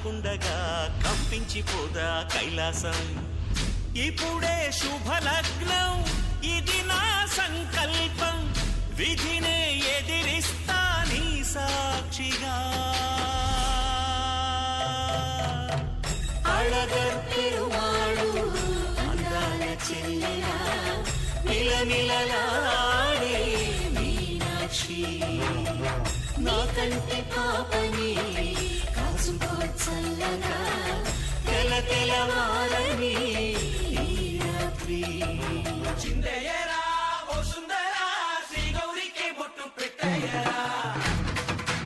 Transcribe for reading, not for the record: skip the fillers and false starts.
కాకుండగా కంపించిపోదా కైలాసం. ఇప్పుడే శుభలగ్నం, ఇది నా సంకల్పం, విధినే ఎదిరిస్తా నీ సాక్షిగా. అళగర్ పెరుమాళు అందాల చెల్లెలా మిలమిలలాడే మీనాక్షి, నా కంటి పాపని కాసుకో చల్లగా, తెల తెలవారని ఈ రాత్రి.